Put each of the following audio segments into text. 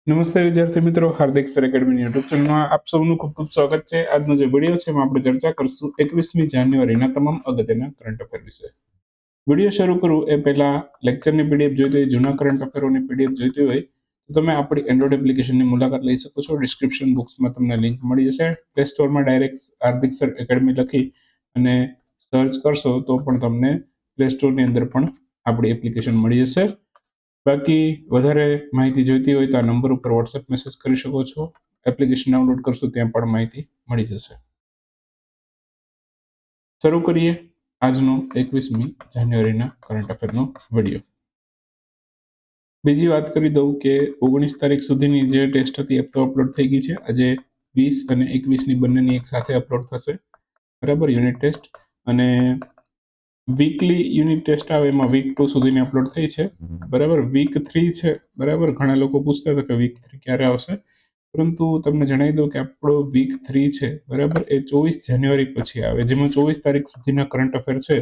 નમસ્તે વિદ્યાર્થી મિત્રો, હાર્દિક સર એકેડમી યુટ્યુબ ચેનલમાં આપ સૌનું ખૂબ ખૂબ સ્વાગત છે। આજનો જે વિડીયો છે એમાં આપણે ચર્ચા કરશું 21મી જાન્યુઆરીના તમામ અગત્યના કરંટ અફેર વિશે। વિડીયો શરૂ કરું એ પહેલા લેક્ચરની પીડીએફ જોઈતી હોય, જૂના કરંટ અફેરોની પીડીએફ જોઈતી હોય તો તમે આપણી એન્ડ્રોઇડ એપ્લિકેશનની મુલાકાત લઈ શકો છો। ડિસ્ક્રિપ્શન બોક્સમાં તમને લિંક મળી જશે। પ્લે સ્ટોરમાં ડાયરેક્ટ હાર્દિક સર એકેડમી લખી અને સર્ચ કરશો તો પણ તમને પ્લે સ્ટોરની અંદર પણ આપણી એપ્લિકેશન મળી જશે। બાકી વધારે માહિતી જોઈતી હોય તો આ નંબર ઉપર વોટ્સએપ મેસેજ કરી શકો છો। એપ્લિકેશન ડાઉનલોડ કરશો ત્યાં પણ માહિતી મળી જશે। શરૂ કરીએ આજનો 21મી જાન્યુઆરીના કરંટ અફેરનો વિડીયો। બીજી વાત કરી દઉં કે 19 તારીખ સુધીની જે ટેસ્ટ હતી એ તો અપલોડ થઈ ગઈ છે। આજે 20 અને 21ની બંનેની એક સાથે અપલોડ થશે, બરાબર, યુનિટ ટેસ્ટ। અને વીકલી યુનિટ ટેસ્ટ આવે એમાં વીક 2 સુધીની અપલોડ થઈ છે, બરાબર। વીક 3 છે, બરાબર। ઘણા લોકો પૂછતા હતા કે વીક 3 ક્યારે આવશે, પરંતુ તમને જણાવી દઉં કે આપણો વીક 3 છે, બરાબર, એ 24 જાન્યુઆરી પછી આવે, જેમાં 24 તારીખ સુધીના કરંટ અફેર છે,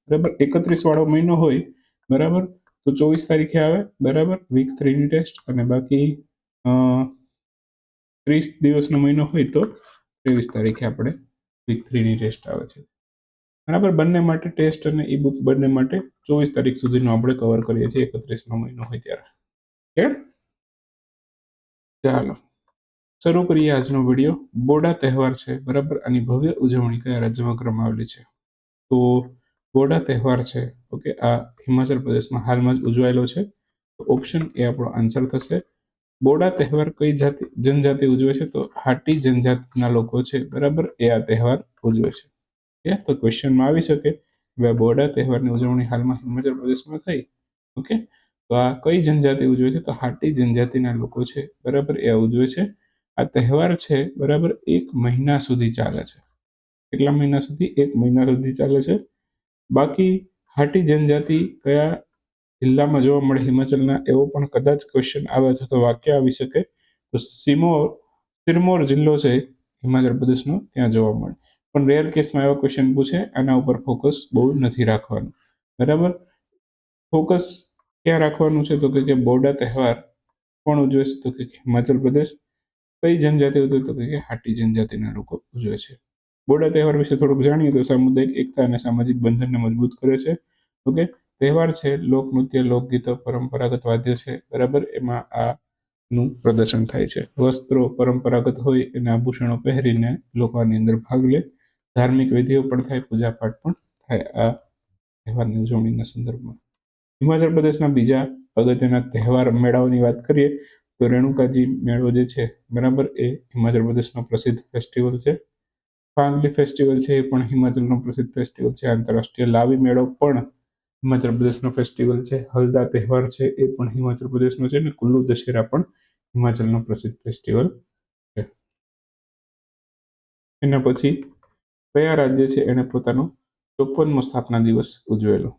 બરાબર। 31 વાળો મહિનો હોય, બરાબર, તો 24 તારીખે આવે, બરાબર, વીક 3 ની ટેસ્ટ। અને બાકી 30 દિવસનો મહિનો હોય તો 23 તારીખે આપણે વીક 3 ની ટેસ્ટ આવે છે, બરાબર। બંને માટે ટેસ્ટ અને ઈ બુક બંને માટે 24 તારીખ સુધીનું આપણે કવર કરીએ છીએ, 31નો મહિનો હોય ત્યારે। ક્લિયર? ચાલો શરૂ કરીએ આજનો વિડીયો। બોડા તહેવાર છે, બરાબર, આની ભવ્ય ઉજવણી કયા રાજ્યમાં કરવામાં આવેલી છે? તો બોડા તહેવાર છે, ઓકે, આ હિમાચલ પ્રદેશમાં હાલમાં જ ઉજવાયેલો છે। તો ઓપ્શન એ આપણો આન્સર થશે। બોડા તહેવાર કઈ જનજાતિ ઉજવે છે? તો હાટી જનજાતિના લોકો છે, બરાબર, એ આ તહેવાર ઉજવે છે। તો ક્વેશ્ચનમાં આવી શકે કે બોડા તહેવારની ઉજવણી હાલમાં હિમાચલ પ્રદેશમાં થઈ, ઓકે, તો આ કઈ જનજાતિ ઉજવે છે? તો હાટી જનજાતિના લોકો છે, બરાબર, એ ઉજવે છે। આ તહેવાર છે, બરાબર, 1 મહિના સુધી ચાલે છે। કેટલા મહિના સુધી? 1 મહિના સુધી ચાલે છે। બાકી હાટી જનજાતિ કયા જિલ્લામાં જોવા મળે હિમાચલના, એવો પણ કદાચ ક્વેશ્ચન આવે તો વાક્ય આવી શકે। તો સિરમોર જિલ્લો છે હિમાચલ પ્રદેશનો, ત્યાં જોવા મળે। પણ રેર કેસમાં એવા ક્વેશ્ચન પૂછે, આના ઉપર ફોકસ બહુ નથી રાખવાનું, બરાબર। ફોકસ ક્યાં રાખવાનું છે? તો કે બોડા તહેવાર કોણ ઉજવે છે? તો કે હિમાચલ પ્રદેશ। કઈ જનજાતિ ઉજવે? તો કે હાટી જનજાતિના લોકો ઉજવે છે। બોડા તહેવાર વિશે થોડુંક જાણીએ તો સામુદાયિક એકતા અને સામાજિક બંધનને મજબૂત કરે છે, ઓકે। તહેવાર છે લોકનૃત્ય, લોકગીતો, પરંપરાગત વાદ્ય છે, બરાબર, એમાં આ નું પ્રદર્શન થાય છે। વસ્ત્રો પરંપરાગત હોય અને આભૂષણો પહેરીને લોકો આની અંદર ભાગ લે। ધાર્મિક વિધિઓ પણ થાય, પૂજા પાઠ પણ થાય આ તહેવારની ઉજવણીના સંદર્ભમાં। હિમાચલ પ્રદેશના બીજા અગત્યના તહેવાર મેળાઓની વાત કરીએ તો રેણુકાજી મેળો જે છે, બરાબર, એ હિમાચલ પ્રદેશનો પ્રસિદ્ધ ફેસ્ટિવલ છે। ફાંગલી ફેસ્ટિવલ છે એ પણ હિમાચલનો પ્રસિદ્ધ ફેસ્ટિવલ છે। આંતરરાષ્ટ્રીય લાવી મેળો પણ હિમાચલ પ્રદેશનો ફેસ્ટિવલ છે। હલદા તહેવાર છે એ પણ હિમાચલ પ્રદેશનો છે। અને કુલ્લુ દશેરા પણ હિમાચલનો પ્રસિદ્ધ ફેસ્ટિવલ છે। એના પછી કયા રાજ્ય છે એને પોતાનો 54મો સ્થાપના દિવસ ઉજવેલો?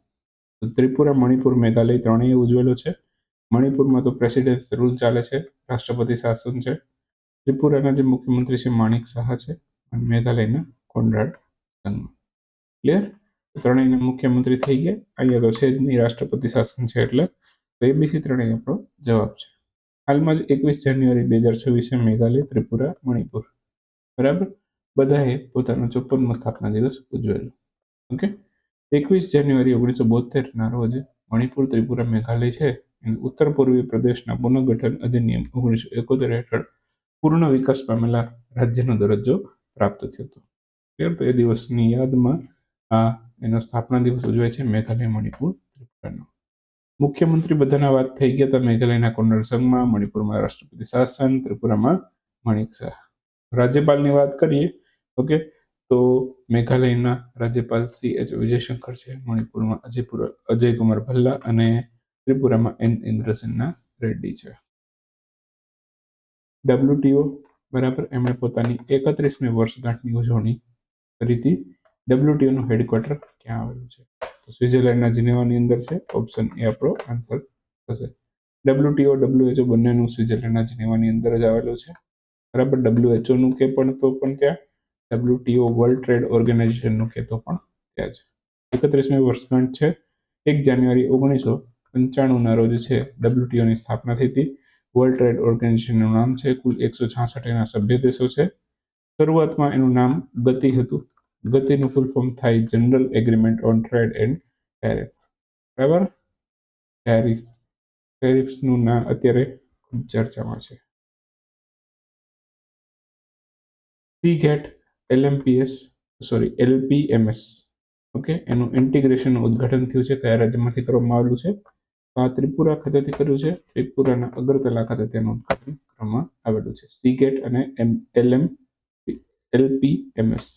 તો ત્રિપુરા, મણિપુર, મેઘાલય ત્રણેય ઉજવેલો છે। મણિપુરમાં તો પ્રેસિડેન્સ રૂલ ચાલે છે, રાષ્ટ્રપતિ શાસન છે। ત્રિપુરાના જે મુખ્યમંત્રી છે માણિક શાહ છે, અને મેઘાલયના કોનરાડ સંગમા। ક્લિયર? ત્રણેયના મુખ્યમંત્રી થઈ ગયા, અહીંયા તો છે જ નહીં, રાષ્ટ્રપતિ શાસન છે એટલે। તો એબીસી ત્રણેય આપણો જવાબ છે। હાલમાં જ 21 જાન્યુઆરી 2026 મેઘાલય, ત્રિપુરા, મણિપુર, બરાબર, બધાએ પોતાનો 54મો સ્થાપના દિવસ ઉજવેલો, ઓકે। 21 જાન્યુઆરી 1972ના રોજ મણિપુર, ત્રિપુરા, મેઘાલય છે એને ઉત્તર પૂર્વીય પ્રદેશના પુનઃગઠન અધિનિયમ 1971 હેઠળ પૂર્ણ વિકાસ પામેલા રાજ્યનો દરજ્જો પ્રાપ્ત થયો હતો। તો એ દિવસની યાદમાં આ એનો સ્થાપના દિવસ ઉજવાય છે મેઘાલય, મણિપુર, ત્રિપુરાનો। મુખ્યમંત્રી બધાના વાત થઈ ગયા હતા, મેઘાલયના કોનરાડ સંગમા, મણિપુરમાં રાષ્ટ્રપતિ શાસન, ત્રિપુરામાં માણિક શાહ। રાજ્યપાલની વાત કરીએ, ઓકે, તો મેઘાલયના રાજ્યપાલ CH વિજયશંકર છે, મણિપુરમાં અજય કુમાર ભલ્લા અને ત્રિપુરામાં N ઇન્દ્રસેના રેડ્ડી છે। WTO, બરાબર, એમણે પોતાની 31મી વર્ષગાંઠની ઉજવણી કરી હતી। WTO નું હેડક્વાર્ટર ક્યાં આવેલું છે? તો સ્વિટ્ઝરલેન્ડના જીનેવાની અંદર છે, ઓપ્શન એ આપણો આન્સર થશે। WTO, WHO બંનેનું સ્વિટ્ઝરલેન્ડના જીનેવાની અંદર જ આવેલું છે, બરાબર। WHO નું કે પણ તો પણ ત્યાં, WTO વર્લ્ડ ટ્રેડ ઓર્ગેનાઇઝેશનનું કે તો પણ ત્યાં છે। 31મી વર્ષગાંઠ છે, 1 જાન્યુઆરી 1995ના રોજ છે WTO ની સ્થાપના થઈ હતી। વર્લ્ડ ટ્રેડ ઓર્ગેનાઇઝેશનનું નામ છે. કુલ 166 એના સભ્ય દેશો છે. શરૂઆતમાં એનું નામ ગતિ હતું. ગતિનું ફૂલ ફોર્મ થાય general agreement on trade and tariff. બરાબર, ટેરિફ્સનું નામ અત્યારે ખૂબ ચર્ચામાં છે. સીગેટ LPMS, ઓકે, એનું ઇન્ટિગ્રેશનનું ઉદ્ઘાટન થયું છે. કયા રાજ્યમાંથી કરવામાં આવેલું છે? આ ત્રિપુરા ખાતેથી કર્યું છે. ત્રિપુરાના અગરતલા ખાતે તેનું ઉદ્ઘાટન કરવામાં આવેલું છે. સીગેટ અને LPMS.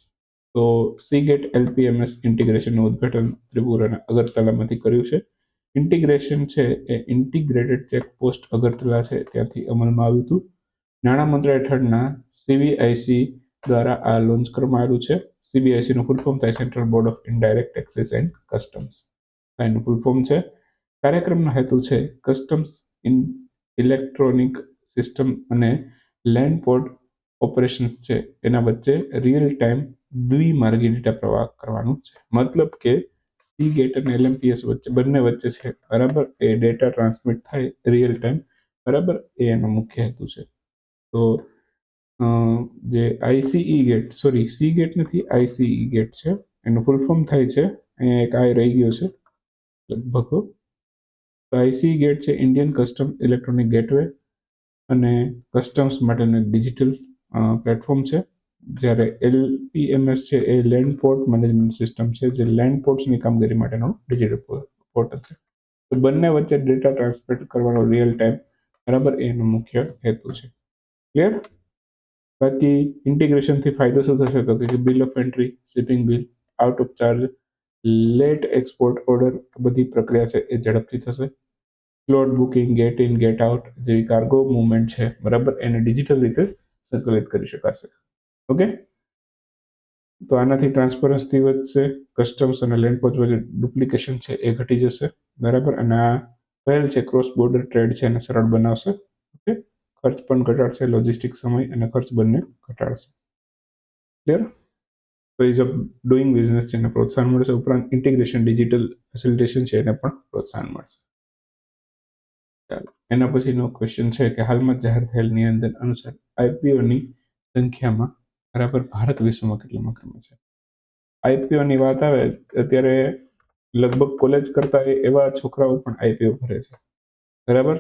તો સીગેટ LPMS ઇન્ટિગ્રેશનનું ઉદ્ઘાટન ત્રિપુરાના અગરતલામાંથી કર્યું છે. ઇન્ટિગ્રેશન છે એ ઇન્ટિગ્રેટેડ ચેકપોસ્ટ અગરતલા છે ત્યાંથી અમલમાં આવ્યું હતું. નાણાં મંત્રાલય હેઠળના CBIC દ્વારા આ લોન્ચ કરવામાં આવેલું છે. CBICનું ફૂલ ફોર્મ થાય central board of indirect taxes and customs. એનું ફૂલ ફોર્મ છે. કાર્યક્રમનો હેતુ છે કસ્ટમ્સ ઇલેક્ટ્રોનિક સિસ્ટમ અને લેન્ડ પોર્ટ ઓપરેશન્સ છે એના વચ્ચે રિયલ ટાઈમ દ્વિમાર્ગી ડેટા પ્રવાહ કરવાનું છે. મતલબ કે સીગેટ અને LMPS વચ્ચે બંને વચ્ચે છે, બરાબર, એ ડેટા ટ્રાન્સમિટ થાય રિયલ ટાઈમ, બરાબર, એ એનો મુખ્ય હેતુ છે. તો જે સીગેટ નથી, ICE ગેટ છે. એનું ફૂલ ફોર્મ થાય છે, અહીંયા એક આ રહી ગયો છે લગભગ. તો ICE ગેટ છે ઇન્ડિયન કસ્ટમ ઇલેક્ટ્રોનિક ગેટવે અને કસ્ટમ્સ માટેનું ડિજિટલ પ્લેટફોર્મ છે. જ્યારે LPMS છે એ લેન્ડ પોર્ટ મેનેજમેન્ટ સિસ્ટમ છે, જે લેન્ડ પોર્ટ્સની કામગીરી માટેનું ડિજિટલ પોર્ટલ છે. તો બંને વચ્ચે ડેટા ટ્રાન્સમિટ કરવાનો રિયલ ટાઈમ, બરાબર, એનો મુખ્ય હેતુ છે. ક્લિયર? બાકી ઇન્ટિગ્રેશનથી ફાયદો શું થશે? તો કે bill of entry, shipping bill, out of charge, let export order, બધી પ્રક્રિયા છે એ ઝડપથી થશે. Slot booking, gate in gate out જેવી કાર્ગો મુવમેન્ટ છે, બરાબર, એને ડિજિટલ રીતે સંકલિત કરી શકાશે. ઓકે, તો આનાથી ટ્રાન્સપરન્સી વધશે, કસ્ટમ્સ અને લેન્ડ પોર્ટ વચ્ચે ડુપ્લિકેશન છે એ ઘટી જશે, બરાબર, અને આ પહેલ છે ક્રોસ બોર્ડર ટ્રેડ છે એને સરળ બનાવશે. ઓકે, ખર્ચ પણ ઘટાડશે, લોજિસ્ટિક સમય અને ખર્ચ બંને ઘટાડશે. ક્લિયર? તો ઇઝ ઓફ ડુઈંગ બિઝનેસ છે એને પ્રોત્સાહન મળશે. ઉપરાંત ઇન્ટિગ્રેશન ડિજિટલ ફેસિલિટેશન છે એને પણ પ્રોત્સાહન મળશે. ચાલો, એના પછીનો ક્વેશ્ચન છે કે હાલમાં જાહેર થયેલ નિવેદન અનુસાર IPOની સંખ્યામાં, બરાબર, ભારત વિશ્વમાં કેટલામાં ક્રમે છે? IPOની વાત આવે અત્યારે લગભગ કોલેજ કરતા એવા છોકરાઓ પણ IPO ભરે છે, બરાબર.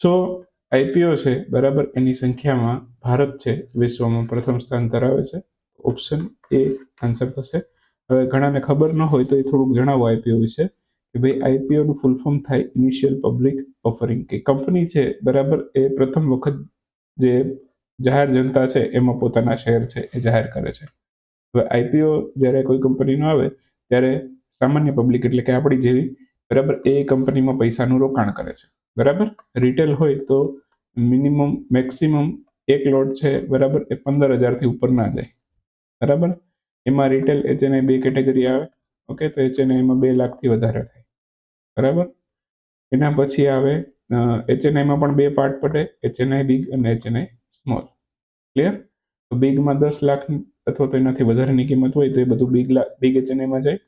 તો IPO છે, બરાબર, એની સંખ્યામાં ભારત છે વિશ્વમાં પ્રથમ સ્થાન ધરાવે છે. ઓપ્શન એ આન્સર થશે. હવે ઘણાને ખબર ન હોય તો એ થોડુંક જણાવો IPO વિશે કે ભાઈ IPOનું ફૂલ ફોર્મ થાય ઇનિશિયલ પબ્લિક ઓફરિંગ, કે કંપની છે, બરાબર, એ પ્રથમ વખત જે જાહેર જનતા છે એમાં પોતાના શેર છે એ જાહેર કરે છે. હવે IPO જ્યારે કોઈ કંપનીનો આવે ત્યારે સામાન્ય પબ્લિક એટલે કે આપણી જેવી, બરાબર, એ કંપનીમાં પૈસાનું રોકાણ કરે છે, બરાબર. રિટેલ હોય તો મેક્સિમમ એક લોટ છે, બરાબર, એ 15,000થી ઉપર ના જાય, બરાબર. એમાં રિટેલ HNI બે કેટેગરી આવે. ઓકે, તો HNIમાં 2 લાખથી વધારે થાય, બરાબર. એના પછી આવે HNIમાં પણ બે પાર્ટ પડે, HNI બિગ અને HNI સ્મોલ. ક્લિયર? તો બિગમાં 10 લાખ અથવા તો એનાથી વધારેની કિંમત હોય તો એ બધું બિગ HNIમાં જાય.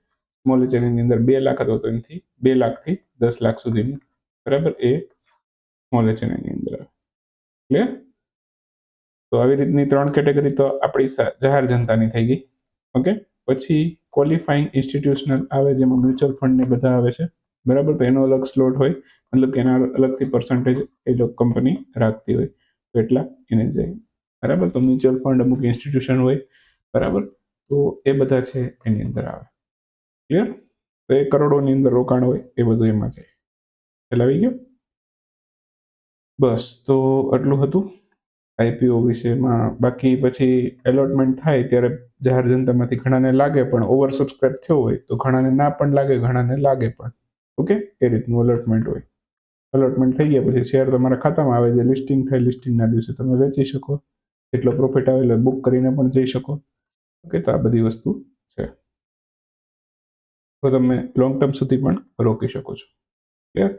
સ્મોલ HNIની અંદર 2 લાખ અથવા તો એનાથી 2 લાખથી 10 લાખ સુધીની, બરાબર, એ સ્મોલ HNIની અંદર આવે. ક્લિયર? તો આવી રીતની 3 કેટેગરી તો આપણી જાહેર જનતાની થઈ ગઈ. ઓકે, પછી ક્વોલિફાઈંગ ઇન્સ્ટિટ્યુશનલ આવે જેમાં મ્યુચ્યુઅલ ફંડ ને બધા આવે છે, બરાબર. તો એનો અલગ સ્લોટ હોય, મતલબ કે એના અલગથી પર્સન્ટેજ એ લોકો કંપની રાખતી હોય, તો એટલા એને જાય, બરાબર. તો મ્યુચ્યુઅલ ફંડ અમુક ઇન્સ્ટિટ્યુશન હોય, બરાબર, તો એ બધા છે એની અંદર આવે. ક્લિયર? તો 1 કરોડોની અંદર રોકાણ હોય એ બધું એમાં જાય. ખ્યાલ આવી ગયો? બસ, તો આટલું હતું IPO વિશેમાં. બાકી પછી એલોટમેન્ટ થાય ત્યારે જાહેર જનતામાંથી ઘણાને લાગે પણ ઓવર સબસ્ક્રાઇબ થયો હોય તો ઘણાને ના પણ લાગે, ઘણાને લાગે પણ. ઓકે, એ રીતનું અલોટમેન્ટ હોય. અલોટમેન્ટ થઈ ગયા પછી શેર તમારા ખાતામાં આવે, જે લિસ્ટિંગ થાય લિસ્ટિંગના દિવસે તમે વેચી શકો, એટલો પ્રોફિટ આવે એટલે બુક કરીને પણ જઈ શકો. ઓકે, તો આ બધી વસ્તુ છે. તો તમે લોંગ ટર્મ સુધી પણ રોકી શકો છો.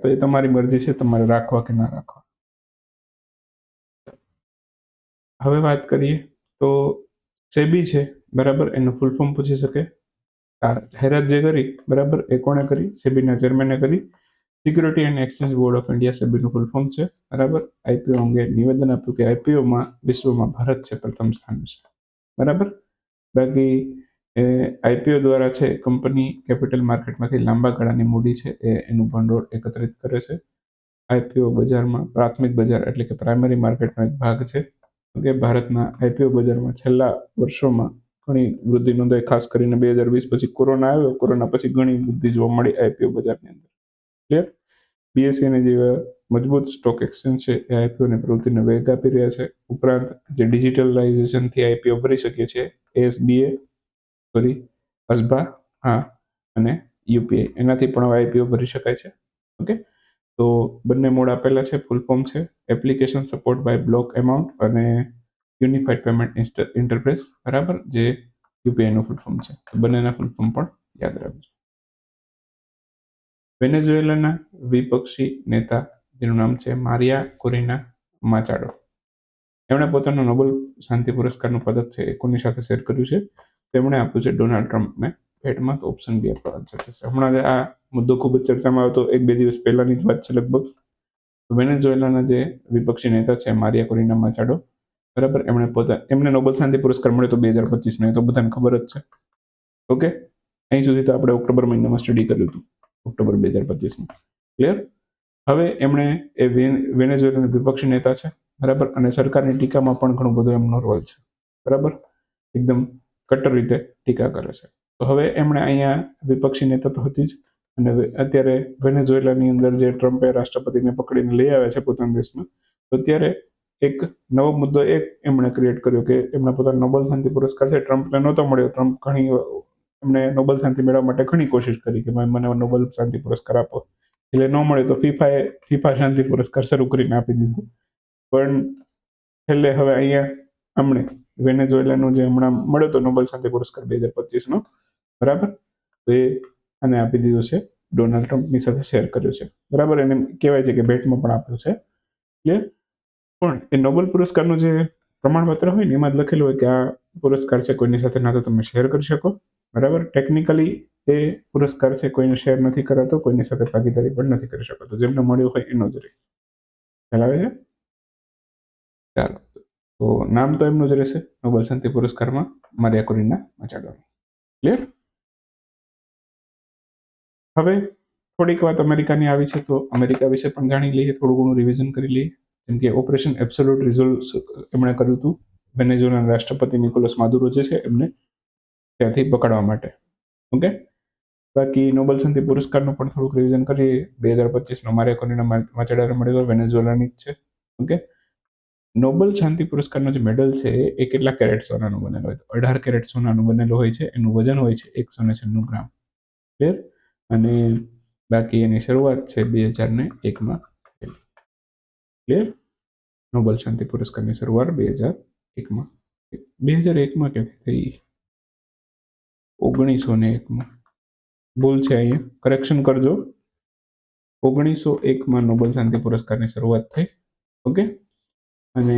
તો એ તમારી મરજી છે તમારે રાખવા કે ના રાખવા. હવે વાત કરીએ તો સેબી છે, બરાબર, એનું ફૂલ ફોર્મ પૂછી શકે. જાહેરાત જે કરી, બરાબર, એ કોણે કરી? સેબીના ચેરમેને કરી. Security and exchange board of India સેબીનું ફૂલ ફોર્મ છે, બરાબર. આઈપીઓ અંગે નિવેદન આપ્યું કે આઈપીઓમાં વિશ્વમાં ભારત છે પ્રથમ સ્થાને છે, બરાબર. બાકી આઈપીઓ દ્વારા છે કંપની કેપિટલ માર્કેટમાંથી લાંબા ગાળાની મૂડી છે એનું ભંડોળ એકત્રિત કરે છે. આઈપીઓ બજારમાં પ્રાથમિક બજાર એટલે કે પ્રાઇમરી માર્કેટનો એક ભાગ છે. કે ભારતના આઈપીઓ બજારમાં છેલ્લા વર્ષોમાં ઘણી વૃદ્ધિ નોંધાઈ, ખાસ કરીને 2020 પછી કોરોના આવ્યો. કોરોના પછી ઘણી વૃદ્ધિ જોવા મળી આઈપીઓ બજારની અંદર. ક્લિયર. બીએસસીની જે મજબૂત સ્ટોક એક્સચેન્જ છે એ આઈપીઓની પ્રવૃત્તિને વેગ આપી રહ્યા છે. ઉપરાંત જે ડિજિટલાઇઝેશનથી આઈપીઓ ભરી શકીએ છીએ, એસબીએ અસબા અને યુપીઆઈ, એનાથી પણ આઈપીઓ ભરી શકાય છે. ઓકે, તો બંને મોડ આપેલા છે. ફૂલ ફોર્મ છે application support by block amount અને યુનિફાઈડ પેમેન્ટ ઇન્ટરફેસ, બરાબર, જે યુપીઆઈનું ફૂલ ફોર્મ છે. તો બંનેના ફૂલ ફોર્મ પણ યાદ રાખજો. વેનેઝુએલાના વિપક્ષી નેતા જેનું નામ છે મારિયા કોરિના માચાડો, એમણે પોતાનો નોબેલ શાંતિ પુરસ્કારનું પદક છે એ કોની સાથે શેર કર્યું છે? તેમણે આપ્યું છે ડોનાલ્ડ ટ્રમ્પને ભેટમાં. તો ઓપ્શન બી આપણો આન્સર થશે. હમણાં આ મુદ્દો ખૂબ જ ચર્ચામાં આવતો, 1-2 દિવસ પહેલાની જ વાત છે લગભગ. વેનેઝુએલાના જે વિપક્ષી નેતા છે મારિયા કોરિના માચાડો, બરાબર, એમને નોબેલ શાંતિ પુરસ્કાર મળ્યો તો 2025 એ તો બધાને ખબર જ છે. ઓકે, અહીં સુધી તો આપણે ઓક્ટોબર મહિનામાં સ્ટડી કર્યું હતું, ઓક્ટોબર 2025માં. ક્લિયર. હવે એમણે વેનેઝુએલાના વિપક્ષી નેતા છે, બરાબર, અને સરકારની ટીકામાં પણ ઘણું બધું એમનો રોલ છે, બરાબર. એકદમ કટ્ટર રીતે ટીકા કરે છે. તો હવે એમણે અહીંયા વિપક્ષી નેતા તો હતી જ, અને અત્યારે વેનેઝુએલાની અંદર જે ટ્રમ્પે રાષ્ટ્રપતિને પકડીને લઈ આવ્યા છે પોતાના દેશમાં, તો અત્યારે એક નવો મુદ્દો એમણે ક્રિએટ કર્યો કે એમના પોતાનો નોબેલ શાંતિ પુરસ્કાર છે ટ્રમ્પને નહોતો મળ્યો. ટ્રમ્પ એમને નોબેલ શાંતિ મેળવવા માટે ઘણી કોશિશ કરી કે મને નોબેલ શાંતિ પુરસ્કાર આપો. એટલે ન મળ્યો તો ફીફા શાંતિ પુરસ્કાર શરૂ કરીને આપી દીધો. પણ છેલ્લે હવે અહીંયા અમને વેનેઝુએલાનો જે હમણાં મળ્યો તો નોબેલ શાંતિ પુરસ્કાર 2025નો, બરાબર, તો એ આને આપી દીધો છે, ડોનાલ્ડ ટ્રમ્પની સાથે શેર કર્યો છે, બરાબર. એને કહેવાય છે કે ભેટમાં પણ આપ્યો છે. ક્લિયર. પણ એ નોબેલ પુરસ્કારનું જે પ્રમાણપત્ર હોય ને એમાં જ લખેલું હોય કે આ પુરસ્કાર છે કોઈની સાથે ના તો તમે શેર કરી શકો, બરાબર. ટેકનિકલી એ પુરસ્કાર છે કોઈને શેર નથી કરાતો, કોઈની સાથે ભાગીદારી પણ નથી કરી શકાતો. જેમને મળ્યું હોય એનો જ રહે. ખ્યાલ આવે છે? ચાલો, તો નામ તો એમનું જ રહેશે નોબેલ શાંતિ પુરસ્કારમાં, મારિયા કોરિના માચાડો. ક્લિયર. હવે થોડીક વાત અમેરિકાની આવી છે, તો અમેરિકા વિશે પણ જાણી લઈએ, થોડું ઘણું રિવિઝન કરી લઈએ. જેમ કે ઓપરેશન એબ્સોલ્યુટ રિઝોલ્વ એમણે કર્યું હતું વેનેઝુએલાના રાષ્ટ્રપતિ નિકોલસ માદુરો જે છે એમને ત્યાંથી પકડવા માટે. ઓકે, બાકી નોબેલ શાંતિ પુરસ્કારનું પણ થોડુંક રિવિઝન કરીએ. 2025નો મારિયા કોરિના માચાડોને મળેલો, વેનેઝુએલાની જ છે. ઓકે, નોબેલ શાંતિ પુરસ્કારનો જે મેડલ છે એ કેટલા કેરેટ સોનાનું બનેલો હોય? તો 18 કેરેટ સોનાનું બનેલું હોય છે. એનું વજન હોય છે 196 ગ્રામ. ક્લિયર. અને બાકી એની શરૂઆત છે 2001માં. ક્લિયર. નોબેલ શાંતિ પુરસ્કારની શરૂઆત 2001માં ક્યાંથી થઈ? 1901માં. ભૂલ છે અહીંયા, કરેક્શન કરજો. 1901માં નોબેલ શાંતિ પુરસ્કારની શરૂઆત થઈ. ઓકે, અને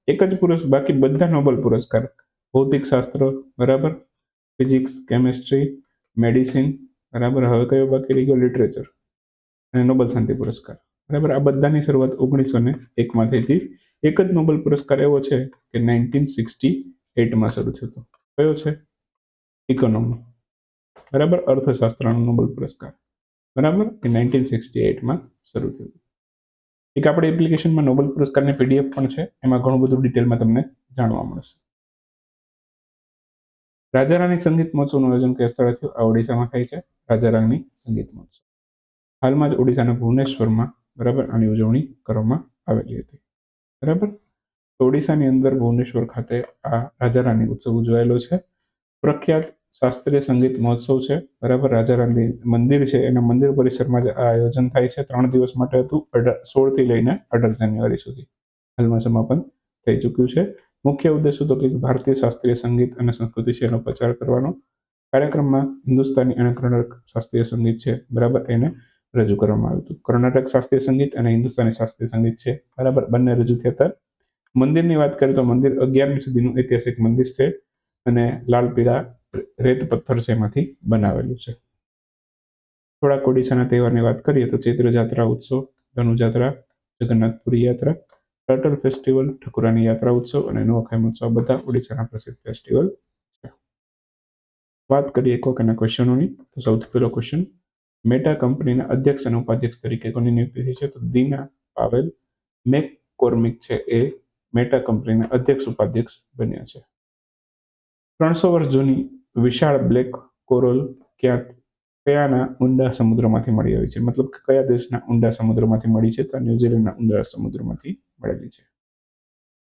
એક જ બાકી બધા નોબેલ પુરસ્કાર ભૌતિક શાસ્ત્ર, બરાબર, ફિઝિક્સ, કેમેસ્ટ્રી, મેડિસિન, બરાબર. હવે કયો બાકી રહી ગયો? લિટરેચર અને નોબેલ શાંતિ પુરસ્કાર, બરાબર. આ બધાની શરૂઆત 1901માં થઈ હતી. એક જ નોબેલ પુરસ્કાર એવો છે કે 1968માં શરૂ થયો હતો. કયો છે? ઇકોનોમી, બરાબર, અર્થશાસ્ત્રનો નોબેલ પુરસ્કાર, બરાબર, એ 1968માં શરૂ થયું. એક આપણી એપ્લિકેશનમાં નોબેલ પુરસ્કારની પીડીએફ પણ છે, એમાં ઘણું બધું ડિટેલમાં તમને જાણવા મળશે. રાજા રાણી સંગીત મહોત્સવનું આયોજન કયા સ્થળે થયું? આ ઓડિશામાં થાય છે, રાજા રાણી સંગીત મહોત્સવ. હાલમાં જ ઓડિશાના ભુવનેશ્વરમાં, બરાબર, આની ઉજવણી કરવામાં આવેલી હતી, બરાબર. ઓડિશાની અંદર ભુવનેશ્વર ખાતે આ રાજા રાણી ઉત્સવ ઉજવાયેલો છે. પ્રખ્યાત શાસ્ત્રીય સંગીત મહોત્સવ છે, બરાબર. રાજા રાણી મંદિર છે એના મંદિર પરિસરમાં જ આ આયોજન થાય છે. 3 દિવસ માટે હતું, 16 થી લઈને 18 જાન્યુઆરી સુધી. હાલમાં સમાપન થઈ ચૂક્યું છે. મુખ્ય ઉદ્દેશ હતો કે ભારતીય શાસ્ત્રીય સંગીત અને સંસ્કૃતિ છે એનો પ્રચાર કરવાનો. કાર્યક્રમમાં હિન્દુસ્તાની અને કર્ણાટક શાસ્ત્રીય સંગીત છે, બરાબર, એને રજૂ કરવામાં આવ્યું હતું. કર્ણાટક શાસ્ત્રીય સંગીત અને હિન્દુસ્તાની શાસ્ત્રીય સંગીત છે, બરાબર, બંને રજૂ થયા હતા. મંદિરની વાત કરીએ તો મંદિર 11મી સદીનું ઐતિહાસિક મંદિર છે અને લાલ પીળા રેત પથ્થર છે એમાંથી બનાવેલું છે. થોડાક ઓડિશાના તહેવારની વાત કરીએ તો ચૈત્ર જાત્રા ઉત્સવ, ધનુજાત્રા, જગન્નાથપુરી યાત્રા, ટર્ટલ ફેસ્ટિવલ, ઠકુરાની યાત્રા ઉત્સવ અને નુઆખાઈ મહોત્સવ બધા ઓડિશાના પ્રસિદ્ધ ફેસ્ટિવલ છે. વાત કરીએ કોઈકના ક્વેશ્ચનોની તો સૌથી પહેલો ક્વેશ્ચન, મેટા કંપનીના અધ્યક્ષ અને ઉપાધ્યક્ષ તરીકે કોની નિયુક્તિ થઈ છે? તો દીના પાવેલ મેકકોર્મિક છે એ મેટા કંપનીના અધ્યક્ષ ઉપાધ્યક્ષ બન્યા છે. 300 વર્ષ જૂની વિશાળ બ્લેક કોરલ કયાના ઊંડા સમુદ્રમાંથી મળી આવી છે? મતલબ કે કયા દેશના ઊંડા સમુદ્રમાંથી મળી છે? તો ન્યુઝીલેન્ડના ઊંડા સમુદ્રમાંથી મળેલી છે.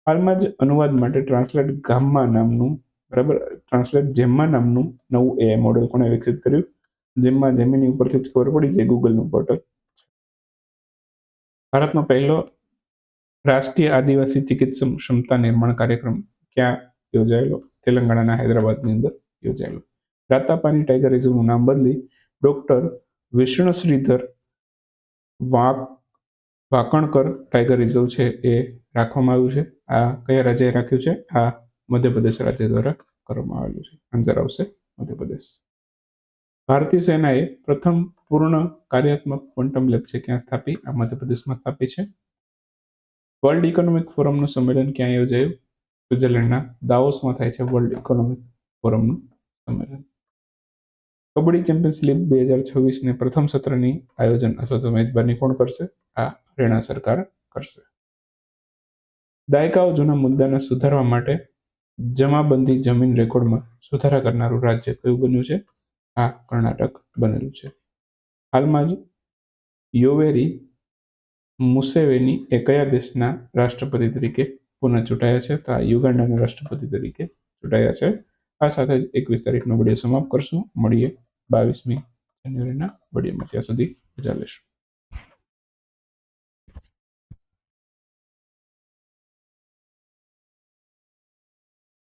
હાલમાં જ અનુવાદ માટે ટ્રાન્સલેટ ગામ્મા નામનું ટ્રાન્સલેટ જેમ્મા નામનું નવું એઆઈ મોડેલ કોણે વિકસિત કર્યું? જેમની ઉપરથી જ ખબર પડી જાય ગૂગલનું પોર્ટલ. ભારતનો પહેલો રાષ્ટ્રીય આદિવાસી ચિકિત્સક ક્ષમતા નિર્માણ કાર્યક્રમ ક્યાં યોજાયેલો? તેલંગાણાના હૈદરાબાદની અંદર યોજાયેલો. રાતાપાની ટાઈગર રિઝર્વનું નામ બદલી ડોક્ટર વિષ્ણુશ્રીધર વાકણકર ટાઈગર રિઝર્વ છે એ રાખવામાં આવ્યું છે. આ કયા રાજ્યએ રાખ્યું છે? આ મધ્યપ્રદેશ રાજ્ય દ્વારા કરવામાં આવેલું છે. આન્સર આવશે મધ્યપ્રદેશ. ભારતીય સેનાએ પ્રથમ પૂર્ણ કાર્યાત્મક ક્વોન્ટમ લેબ છે ક્યાં સ્થાપી? આ મધ્યપ્રદેશમાં સ્થાપી છે. વર્લ્ડ ઇકોનોમિક ફોરમનું સંમેલન ક્યાં યોજાયું? સ્વિટ્ઝરલેન્ડના દાવોસમાં થાય છે વર્લ્ડ ઇકોનોમિક ફોરમનું સંમેલન. કબડ્ડી ચેમ્પિયન્સ લીગ 2026 ને પ્રથમ સત્રની આયોજન અથવા તો મેજબાની કોણ કરશે? આ હરિયાણા સરકાર કરશે. દાયકાઓ જૂના મુદ્દાને સુધારવા માટે જમાબંધી જમીન રેકોર્ડમાં સુધારા કરનારું રાજ્ય કયું બન્યું છે? આ કર્ણાટક બનેલું છે. હાલમાં જ યોવેરી મુસેવેની એ કયા દેશના રાષ્ટ્રપતિ તરીકે પુનઃ ચૂંટાયા છે? તો આ યુગાન્ડાના રાષ્ટ્રપતિ તરીકે ચૂંટાયા છે. આ સાથે જ 21 તારીખનો વિડીયો સમાપ્ત કરશું. મળીએ 22મી જાન્યુઆરીના વિડીયોમાં. ત્યાં સુધી રજા લેશું.